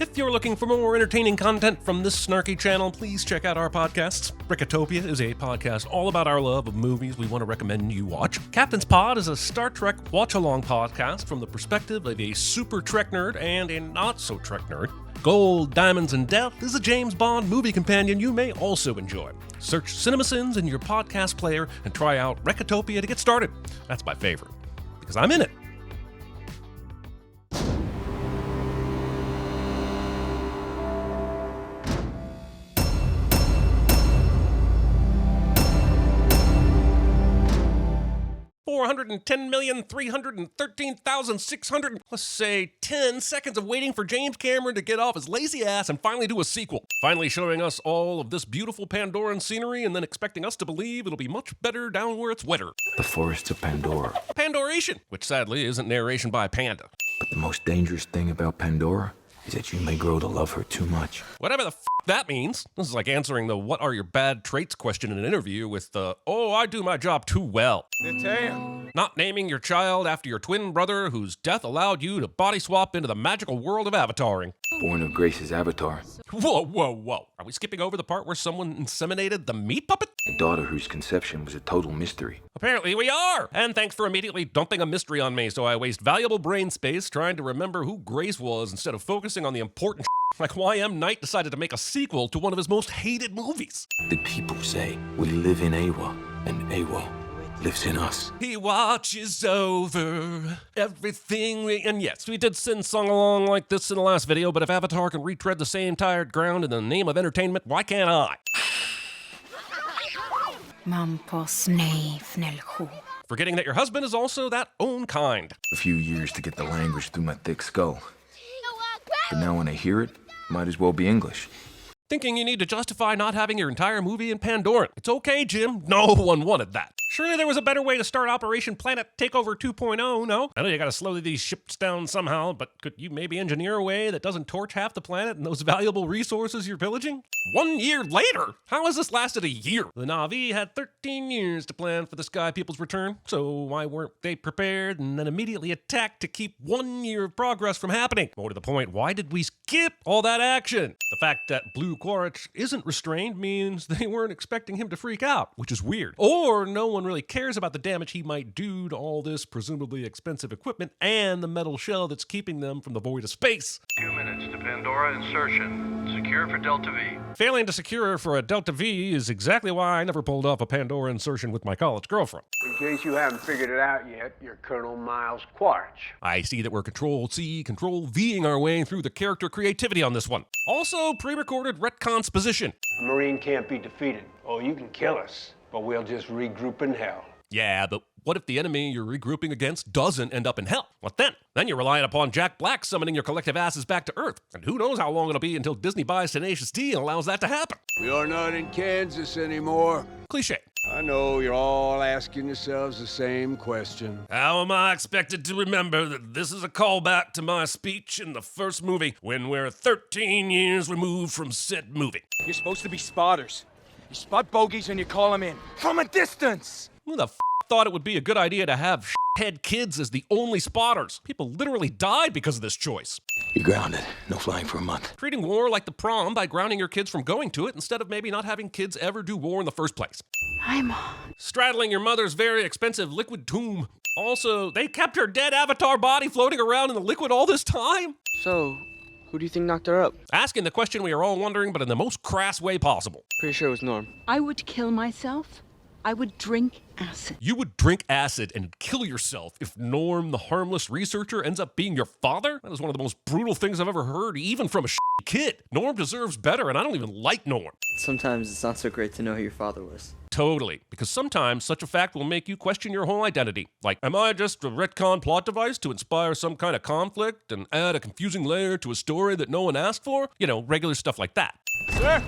If you're looking for more entertaining content from this snarky channel, please check out our podcasts. Brickatopia is a podcast all about our love of movies we want to recommend you watch. Captain's Pod is a Star Trek watch-along podcast from the perspective of a super Trek nerd and a not-so-Trek nerd. Gold, Diamonds, and Death is a James Bond movie companion you may also enjoy. Search CinemaSins in your podcast player and try out Brickatopia to get started. That's my favorite, because I'm in it. $410,313,600, let's say 10 seconds of waiting for James Cameron to get off his lazy ass and finally do a sequel. Finally showing us all of this beautiful Pandoran scenery and then expecting us to believe it'll be much better down where it's wetter. The forests of Pandora. Pandoration, which sadly isn't narration by a panda. But the most dangerous thing about Pandora is that you may grow to love her too much. Whatever the that means. This is like answering the what are your bad traits question in an interview with the, oh, I do my job too well. Not naming your child after your twin brother whose death allowed you to body swap into the magical world of avataring. Born of Grace's avatar. Whoa. Are we skipping over the part where someone inseminated the meat puppet? A daughter whose conception was a total mystery. Apparently we are! And thanks for immediately dumping a mystery on me so I waste valuable brain space trying to remember who Grace was instead of focusing on the important like why M. Night decided to make a sequel to one of his most hated movies. The people say we live in Awa, and Awa lives in us. He watches over everything and yes, we did sing song along like this in the last video, but if Avatar can retread the same tired ground in the name of entertainment, why can't I? Forgetting that your husband is also that own kind. A few years to get the language through my thick skull. But now when I hear it, might as well be English. Thinking you need to justify not having your entire movie in Pandoran. It's okay, Jim. No one wanted that. Surely there was a better way to start Operation Planet Takeover 2.0, no? I know you gotta slow these ships down somehow, but could you maybe engineer a way that doesn't torch half the planet and those valuable resources you're pillaging? 1 year later? How has this lasted a year? The Na'vi had 13 years to plan for the Sky People's return, so why weren't they prepared and then immediately attacked to keep 1 year of progress from happening? More to the point, why did we skip all that action? The fact that Blue Quaritch isn't restrained means they weren't expecting him to freak out, which is weird. Or no one really cares about the damage he might do to all this presumably expensive equipment and the metal shell that's keeping them from the void of space. 2 minutes to Pandora insertion. Secure for Delta V. Failing to secure for a Delta V is exactly why I never pulled off a Pandora insertion with my college girlfriend. In case you haven't figured it out yet, you're Colonel Miles Quaritch. I see that we're Control-C, Control-Ving our way through the character creativity on this one. Also, pre-recorded retcons position. A Marine can't be defeated. Oh, you can kill us, but we'll just regroup in hell. Yeah, but what if the enemy you're regrouping against doesn't end up in hell? What then? Then you're relying upon Jack Black summoning your collective asses back to Earth. And who knows how long it'll be until Disney buys Tenacious D and allows that to happen. We are not in Kansas anymore. Cliché. I know you're all asking yourselves the same question. How am I expected to remember that this is a callback to my speech in the first movie when we're 13 years removed from said movie? You're supposed to be spotters. You spot bogeys and you call them in from a distance. Who the thought it would be a good idea to have head kids as the only spotters? People literally died because of this choice. You're grounded. No flying for a month. Treating war like the prom by grounding your kids from going to it instead of maybe not having kids ever do war in the first place. Straddling your mother's very expensive liquid tomb. Also, they kept her dead avatar body floating around in the liquid all this time? So, who do you think knocked her up? Asking the question we are all wondering, but in the most crass way possible. Pretty sure it was Norm. I would kill myself. I would drink acid. You would drink acid and kill yourself if Norm, the harmless researcher, ends up being your father? That is one of the most brutal things I've ever heard, even from a kid. Norm deserves better, and I don't even like Norm. Sometimes it's not so great to know who your father was. Totally, because sometimes such a fact will make you question your whole identity. Like, am I just a retcon plot device to inspire some kind of conflict and add a confusing layer to a story that no one asked for? You know, regular stuff like that. Sir,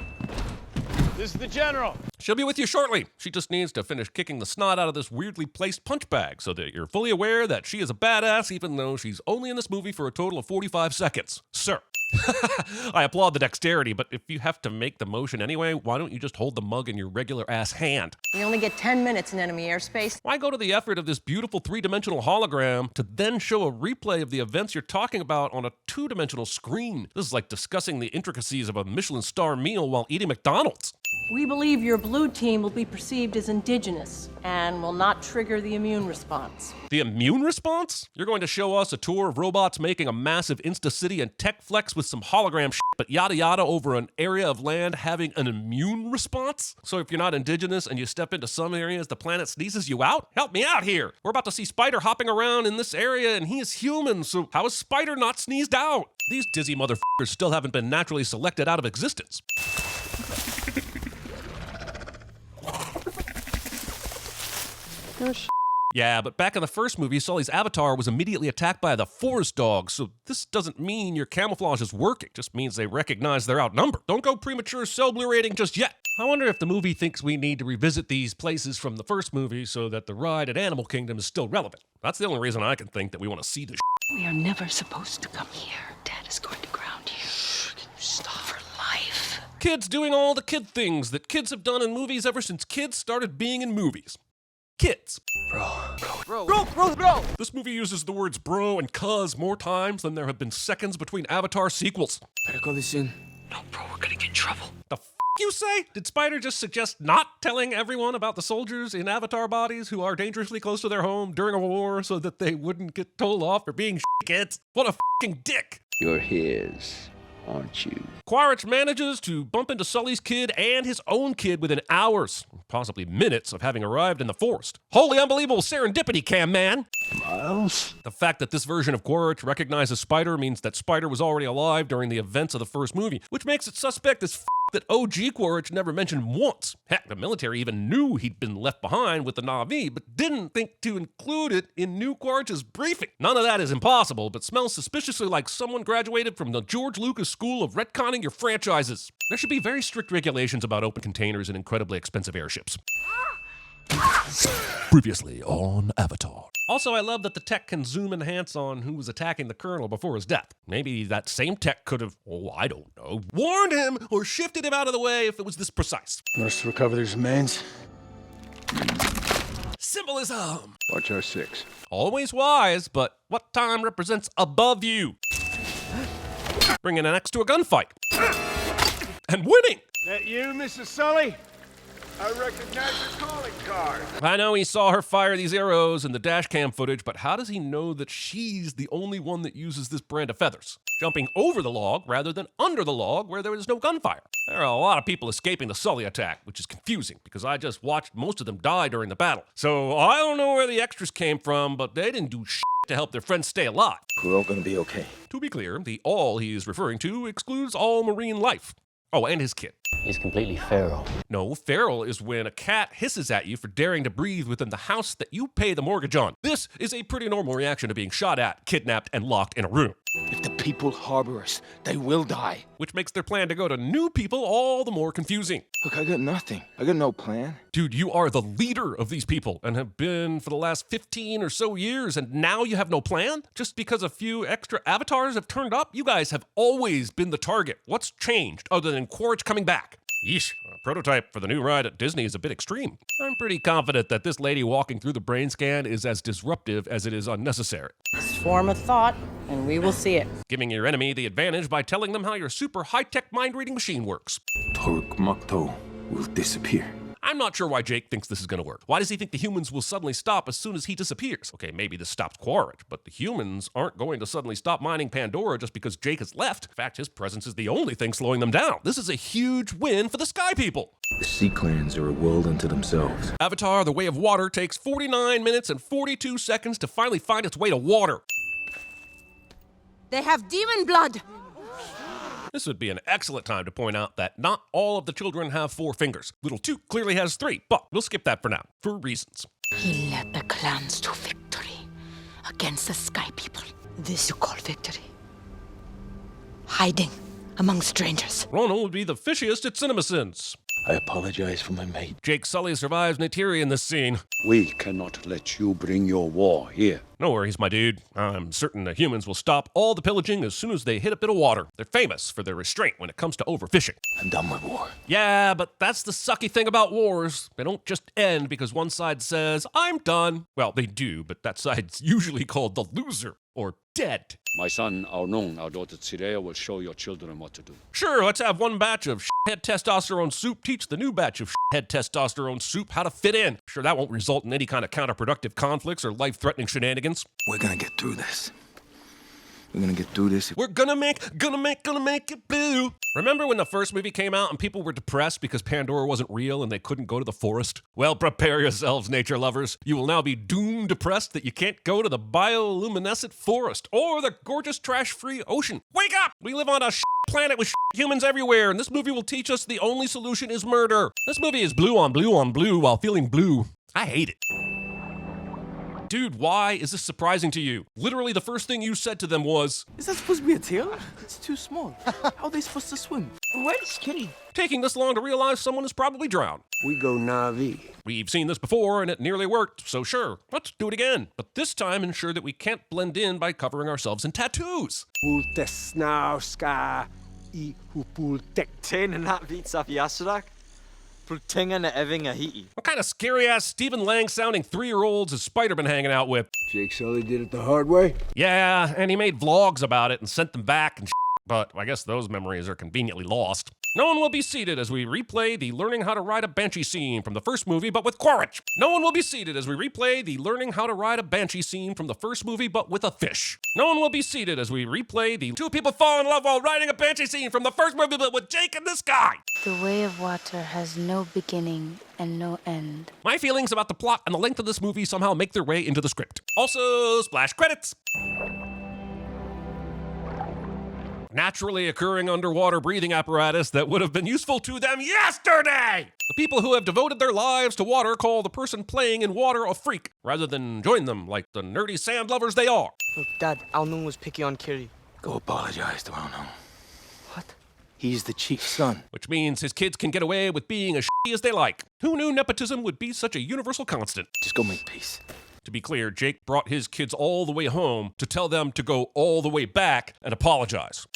this is the General. She'll be with you shortly. She just needs to finish kicking the snot out of this weirdly placed punch bag so that you're fully aware that she is a badass even though she's only in this movie for a total of 45 seconds. Sir. I applaud the dexterity, but if you have to make the motion anyway, why don't you just hold the mug in your regular ass hand? We only get 10 minutes in enemy airspace. Why go to the effort of this beautiful three-dimensional hologram to then show a replay of the events you're talking about on a two-dimensional screen? This is like discussing the intricacies of a Michelin star meal while eating McDonald's. We believe your blue team will be perceived as indigenous and will not trigger the immune response. The immune response? You're going to show us a tour of robots making a massive Insta-City and tech flex with some hologram shit, but yada yada over an area of land having an immune response? So if you're not indigenous and you step into some areas, the planet sneezes you out? Help me out here! We're about to see Spider hopping around in this area and he is human, so how is Spider not sneezed out? These dizzy motherfuckers still haven't been naturally selected out of existence. Yeah, but back in the first movie, Sully's avatar was immediately attacked by the forest dogs, so this doesn't mean your camouflage is working, just means they recognize they're outnumbered. Don't go premature cell blue rating just yet. I wonder if the movie thinks we need to revisit these places from the first movie so that the ride at Animal Kingdom is still relevant. That's the only reason I can think that we want to see this. We are never supposed to come here. Dad is going to ground you. Shh, can you stop for life? Kids doing all the kid things that kids have done in movies ever since kids started being in movies. Kids. Bro! This movie uses the words bro and cuz more times than there have been seconds between Avatar sequels. Better call this in. No, bro, we're gonna get in trouble. The f you say? Did Spider just suggest not telling everyone about the soldiers in Avatar bodies who are dangerously close to their home during a war so that they wouldn't get told off for being kids? What a f***ing dick! You're his, aren't you? Quaritch manages to bump into Sully's kid and his own kid within hours, possibly minutes, of having arrived in the forest. Holy unbelievable serendipity, Cam man! Miles? The fact that this version of Quaritch recognizes Spider means that Spider was already alive during the events of the first movie, which makes it suspect as that OG Quaritch never mentioned once. Heck, the military even knew he'd been left behind with the Na'vi, but didn't think to include it in new Quaritch's briefing. None of that is impossible, but smells suspiciously like someone graduated from the George Lucas School of Retconning Your Franchises. There should be very strict regulations about open containers and incredibly expensive airships. Previously on Avatar. Also, I love that the tech can zoom enhance on who was attacking the Colonel before his death. Maybe that same tech could have, oh, I don't know, warned him or shifted him out of the way if it was this precise. Want us to recover these remains? Symbolism! Watch our six. Always wise, but what time represents above you? Bringing an axe to a gunfight. And winning! That you, Mrs. Sully? I recognize your calling card. I know he saw her fire these arrows in the dash cam footage, but how does he know that she's the only one that uses this brand of feathers? Jumping over the log rather than under the log where there was no gunfire. There are a lot of people escaping the Sully attack, which is confusing because I just watched most of them die during the battle. So I don't know where the extras came from, but they didn't do shit to help their friends stay alive. We're all gonna be okay. To be clear, the all he is referring to excludes all marine life. Oh, and his kid. He's completely feral. No, feral is when a cat hisses at you for daring to breathe within the house that you pay the mortgage on. This is a pretty normal reaction to being shot at, kidnapped, and locked in a room. If the people harbor us, they will die. Which makes their plan to go to new people all the more confusing. Look, I got nothing. I got no plan. Dude, you are the leader of these people and have been for the last 15 or so years, and now you have no plan? Just because a few extra avatars have turned up? You guys have always been the target. What's changed other than Quaritch coming back? Yeesh, a prototype for the new ride at Disney is a bit extreme. I'm pretty confident that this lady walking through the brain scan is as disruptive as it is unnecessary. Form a thought, and we will see it. Giving your enemy the advantage by telling them how your super high-tech mind-reading machine works. Toruk Makto will disappear. I'm not sure why Jake thinks this is going to work. Why does he think the humans will suddenly stop as soon as he disappears? Okay, maybe this stops Quaritch, but the humans aren't going to suddenly stop mining Pandora just because Jake has left. In fact, his presence is the only thing slowing them down. This is a huge win for the Sky People. The sea clans are a world unto themselves. Avatar: The Way of Water takes 49 minutes and 42 seconds to finally find its way to water. They have demon blood! This would be an excellent time to point out that not all of the children have 4 fingers. Little Toot clearly has 3, but we'll skip that for now, for reasons. He led the clans to victory against the Sky People. This you call victory? Hiding among strangers. Ronald would be the fishiest at CinemaSins. I apologize for my mate. Jake Sully survives Neytiri in this scene. We cannot let you bring your war here. No worries, my dude. I'm certain the humans will stop all the pillaging as soon as they hit a bit of water. They're famous for their restraint when it comes to overfishing. I'm done with war. Yeah, but that's the sucky thing about wars. They don't just end because one side says, I'm done. Well, they do, but that side's usually called the loser or dead. My son, Arnon, our daughter Tsireya, will show your children what to do. Sure, let's have one batch of head testosterone soup teach the new batch of head testosterone soup how to fit in. Sure, that won't result in any kind of counterproductive conflicts or life-threatening shenanigans. We're gonna get through this. We're gonna get through this. We're gonna make it blue. Remember when the first movie came out and people were depressed because Pandora wasn't real and they couldn't go to the forest? Well, prepare yourselves, nature lovers. You will now be doomed depressed that you can't go to the bioluminescent forest or the gorgeous trash-free ocean. Wake up! We live on a planet with humans everywhere, and this movie will teach us the only solution is murder. This movie is blue on blue on blue while feeling blue. I hate it. Dude, why is this surprising to you? Literally, the first thing you said to them was, Is that supposed to be a tail? It's too small. How are they supposed to swim? Where's Kitty? taking this long to realize someone is probably drowned. We go Na'vi. We've seen this before and it nearly worked, so sure, let's do it again. But this time ensure that we can't blend in by covering ourselves in tattoos. Ultesnauska I hupultekten natvitsafiasurak. Pultingen eving a hiti. What kind of scary-ass Stephen Lang sounding 3-year-olds has Spider been hanging out with? Jake Sully did it the hard way. Yeah, and he made vlogs about it and sent them back and but I guess those memories are conveniently lost. No one will be seated as we replay the learning how to ride a banshee scene from the first movie, but with Quaritch. No one will be seated as we replay the learning how to ride a banshee scene from the first movie, but with a fish. No one will be seated as we replay the two people fall in love while riding a banshee scene from the first movie, but with Jake and this guy. The way of water has no beginning and no end. My feelings about the plot and the length of this movie somehow make their way into the script. Also, splash credits. Naturally occurring underwater breathing apparatus that would have been useful to them yesterday! The people who have devoted their lives to water call the person playing in water a freak, rather than join them like the nerdy sand lovers they are. Look, Dad, Alnun was picky on Kiri. Go apologize to Alnun. What? He's the chief's son. Which means his kids can get away with being as shitty as they like. Who knew nepotism would be such a universal constant? Just go make peace. To be clear, Jake brought his kids all the way home to tell them to go all the way back and apologize.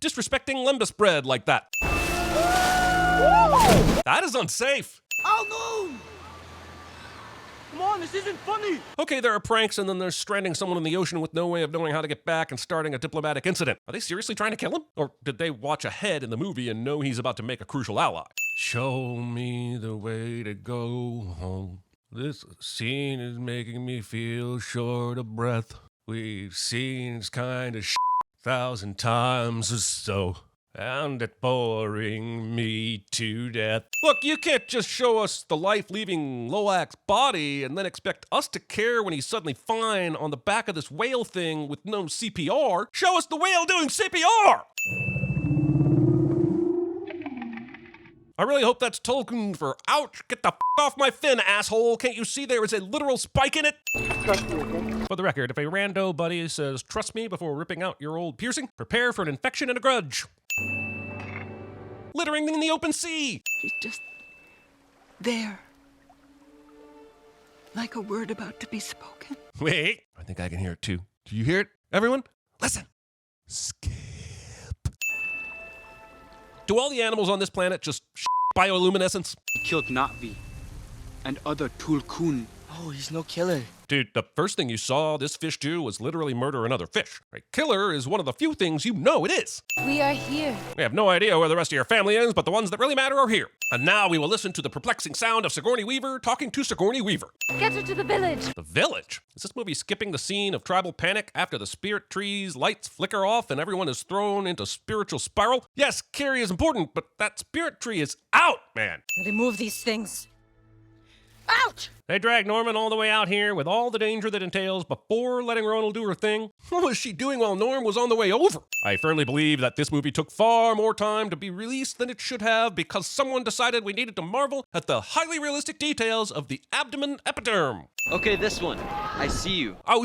Disrespecting lembas bread like that. That is unsafe. Oh no! Come on, this isn't funny! Okay, there are pranks and then there's stranding someone in the ocean with no way of knowing how to get back and starting a diplomatic incident. Are they seriously trying to kill him? Or did they watch ahead in the movie and know he's about to make a crucial ally? Show me the way to go home. This scene is making me feel short of breath. We've seen this kind of 1,000 times or so, and it's boring me to death. Look, you can't just show us the life-leaving Loak's body and then expect us to care when he's suddenly fine on the back of this whale thing with no CPR. Show us the whale doing CPR! I really hope that's tulkun for ouch. Get the f off my fin, asshole. Can't you see there is a literal spike in it? For the record, if a rando buddy says, trust me before ripping out your old piercing, prepare for an infection and a grudge. Littering in the open sea. She's just there. Like a word about to be spoken. Wait, I think I can hear it too. Do you hear it, everyone? Listen. Skip. Do all the animals on this planet just bioluminescence? He killed Na'vi and other tulkun. Oh, he's no killer. Dude, the first thing you saw this fish do was literally murder another fish. A killer is one of the few things you know it is. We are here. We have no idea where the rest of your family is, but the ones that really matter are here. And now we will listen to the perplexing sound of Sigourney Weaver talking to Sigourney Weaver. Get her to the village. The village? Is this movie skipping the scene of tribal panic after the spirit tree's lights flicker off and everyone is thrown into spiritual spiral? Yes, Carrie is important, but that spirit tree is out, man. Remove these things. Ouch! They dragged Norman all the way out here with all the danger that entails before letting Ronald do her thing. What was she doing while Norm was on the way over? I firmly believe that this movie took far more time to be released than it should have because someone decided we needed to marvel at the highly realistic details of the abdomen epiderm. Okay, this one. I see you. Oh,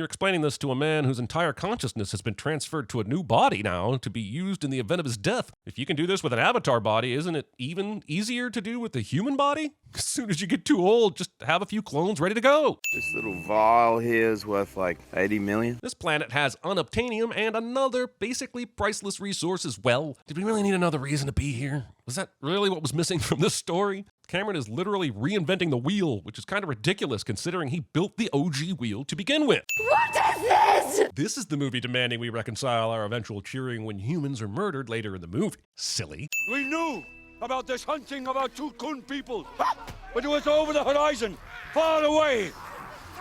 You're explaining this to a man whose entire consciousness has been transferred to a new body now to be used in the event of his death. If you can do this with an avatar body, isn't it even easier to do with a human body? As soon as you get too old, just have a few clones ready to go. This little vial here is worth like 80 million. This planet has unobtainium and another basically priceless resource as well. Did we really need another reason to be here? Was that really what was missing from this story? Cameron is literally reinventing the wheel, which is kind of ridiculous considering he built the OG wheel to begin with. What is this? This is the movie demanding we reconcile our eventual cheering when humans are murdered later in the movie. Silly. We knew about this hunting of our tulkun people, but it was over the horizon, far away.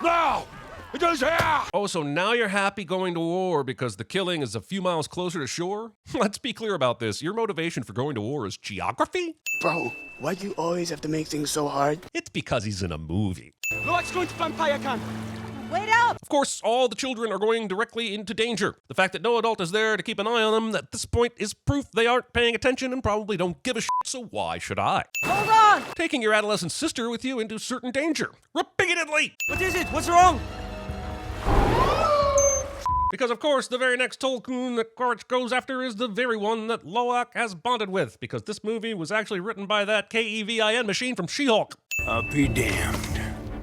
Now, it is here! Oh, so now you're happy going to war because the killing is a few miles closer to shore? Let's be clear about this. Your motivation for going to war is geography? Bro, why do you always have to make things so hard? It's because he's in a movie. Let's go to Vampire Camp. Wait up! Of course, all the children are going directly into danger. The fact that no adult is there to keep an eye on them at this point is proof they aren't paying attention and probably don't give a shit, so why should I? Hold on! Taking your adolescent sister with you into certain danger. Repeatedly! What is it? What's wrong? Because of course, the very next tulkun that Quaritch goes after is the very one that Loak has bonded with, because this movie was actually written by that Kevin machine from She-Hulk. I'll be damned.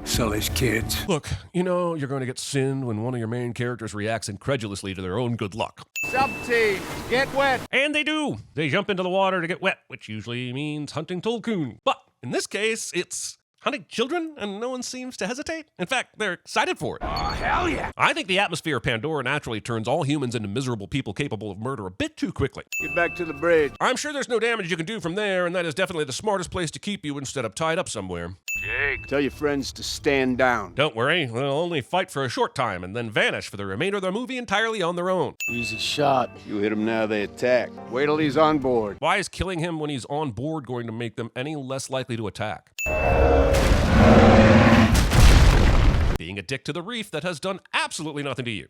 Sully's kids. Look, you know you're going to get sinned when one of your main characters reacts incredulously to their own good luck. Sub-team, get wet. And they do. They jump into the water to get wet, which usually means hunting tulkun. But in this case, it's hunting children, and no one seems to hesitate. In fact, they're excited for it. Oh, hell yeah! I think the atmosphere of Pandora naturally turns all humans into miserable people capable of murder a bit too quickly. Get back to the bridge. I'm sure there's no damage you can do from there, and that is definitely the smartest place to keep you instead of tied up somewhere. Jake. Tell your friends to stand down. Don't worry, they'll only fight for a short time and then vanish for the remainder of the movie entirely on their own. Easy shot. You hit them now, they attack. Wait till he's on board. Why is killing him when he's on board going to make them any less likely to attack? Being a dick to the reef that has done absolutely nothing to you.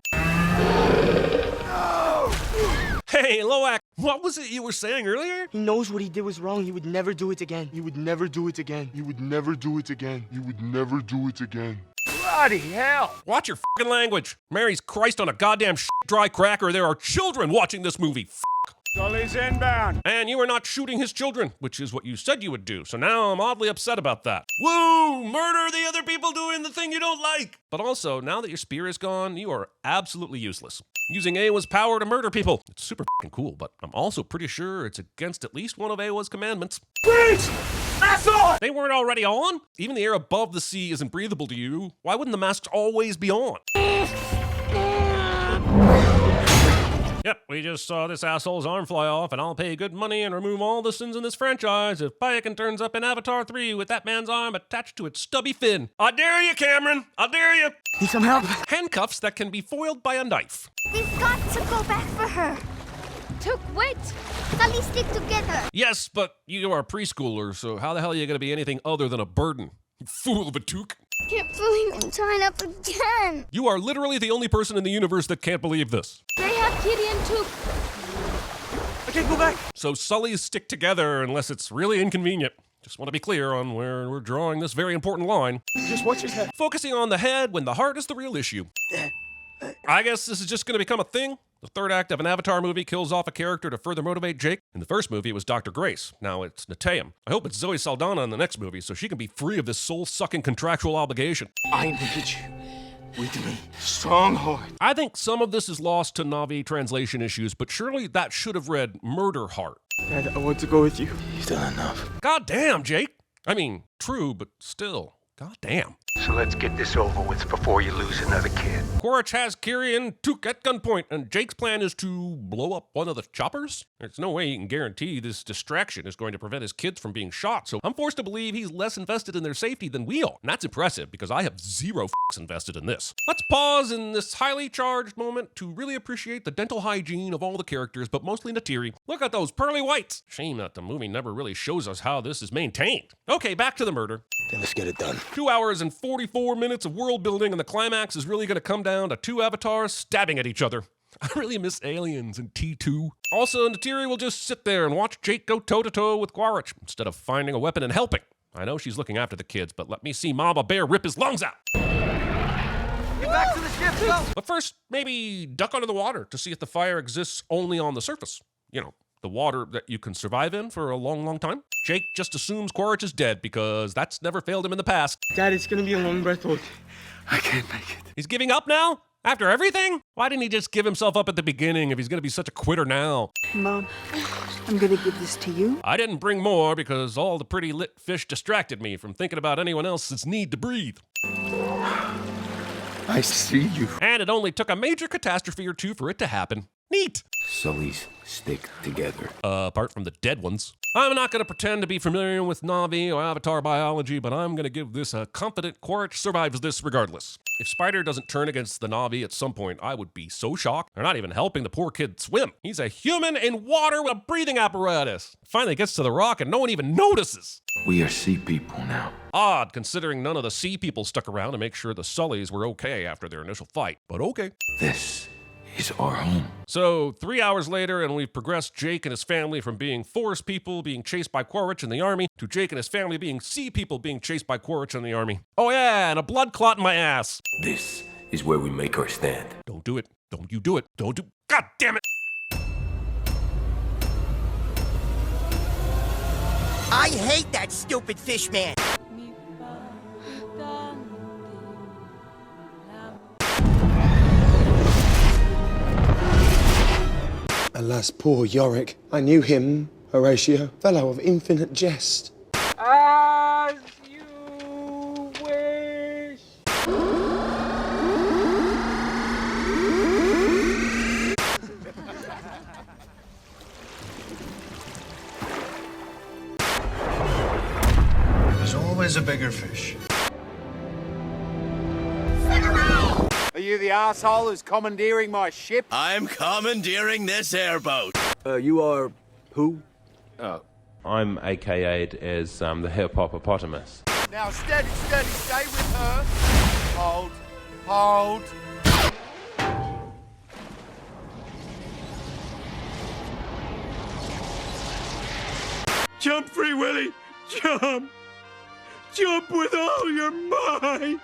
Hey, Loak, what was it you were saying earlier? He knows what he did was wrong. He would never do it again. He would never do it again. He would never do it again. He would never do it again. Bloody hell. Watch your fucking language. Mary's Christ on a goddamn dry cracker. There are children watching this movie. Sully's inbound. And you are not shooting his children, which is what you said you would do. So now I'm oddly upset about that. Woo! Murder the other people doing the thing you don't like. But also, now that your spear is gone, you are absolutely useless. Using Awa's power to murder people. It's super fucking cool, but I'm also pretty sure it's against at least one of Awa's commandments. Breach! That's on! They weren't already on? Even the air above the sea isn't breathable to you. Why wouldn't the masks always be on? Yep, we just saw this asshole's arm fly off, and I'll pay good money and remove all the sins in this franchise if Payakan turns up in Avatar 3 with that man's arm attached to its stubby fin. I dare you, Cameron! I dare you! Need some help? Handcuffs that can be foiled by a knife. We've got to go back for her. Wait! Sully, stick together. Yes, but you are a preschooler, so how the hell are you going to be anything other than a burden? You fool of a toque. Can't believe I'm tied up again. You are literally the only person in the universe that can't believe this. They have Kitty and Took. I can't go back. So Sullys stick together unless it's really inconvenient. Just want to be clear on where we're drawing this very important line. Just watch his head. Focusing on the head when the heart is the real issue. I guess this is just going to become a thing. The third act of an Avatar movie kills off a character to further motivate Jake. In the first movie, it was Dr. Grace. Now it's Neteyam. I hope it's Zoe Saldana in the next movie so she can be free of this soul-sucking contractual obligation. I need you with me. Stronghold. I think some of this is lost to Na'vi translation issues, but surely that should have read Murder Heart. Dad, I want to go with you. You've done enough. God damn, Jake. I mean, true, but still. God damn. So let's get this over with before you lose another kid. Quaritch has Kiri and Took at gunpoint, and Jake's plan is to blow up one of the choppers? There's no way he can guarantee this distraction is going to prevent his kids from being shot, so I'm forced to believe he's less invested in their safety than we are. And that's impressive, because I have zero invested in this. Let's pause in this highly charged moment to really appreciate the dental hygiene of all the characters, but mostly Neytiri. Look at those pearly whites! Shame that the movie never really shows us how this is maintained. Okay, back to the murder. Then let's get it done. 2 hours and 44 minutes of world building, and the climax is really going to come down to two avatars stabbing at each other. I really miss Aliens and T2. Also, Neytiri will just sit there and watch Jake go toe-to-toe with Quaritch instead of finding a weapon and helping. I know she's looking after the kids, but let me see Mama Bear rip his lungs out. Get back to the ship, go! But first, maybe duck under the water to see if the fire exists only on the surface. You know, the water that you can survive in for a long, long time. Jake just assumes Quaritch is dead because that's never failed him in the past. Dad, it's gonna be a long breath hold. I can't make it. He's giving up now? After everything? Why didn't he just give himself up at the beginning if he's gonna be such a quitter now? Mom, I'm gonna give this to you. I didn't bring more because all the pretty lit fish distracted me from thinking about anyone else's need to breathe. I see you. And it only took a major catastrophe or two for it to happen. Neat! Sullys stick together. Apart from the dead ones. I'm not going to pretend to be familiar with Na'vi or Avatar biology, but I'm going to give this a confident Quaritch survives this regardless. If Spider doesn't turn against the Na'vi at some point, I would be so shocked. They're not even helping the poor kid swim. He's a human in water with a breathing apparatus. Finally gets to the rock and no one even notices. We are sea people now. Odd, considering none of the sea people stuck around to make sure the Sullys were okay after their initial fight, but okay. This is our home. So 3 hours later, and we've progressed Jake and his family from being forest people being chased by Quaritch in the army to Jake and his family being sea people being chased by Quaritch in the army. Oh yeah, and a blood clot in my ass. This is where we make our stand. Don't do it. Don't you do it. Don't do. God damn it. I hate that stupid fish man. Alas, poor Yorick. I knew him, Horatio, fellow of infinite jest. As you wish. There's always a bigger fish. Are you the asshole who's commandeering my ship? I'm commandeering this airboat. You are who? I'm AKA'd as the hippopotamus. Now steady, stay with her. Hold. Jump, Free Willy! Jump! Jump with all your might!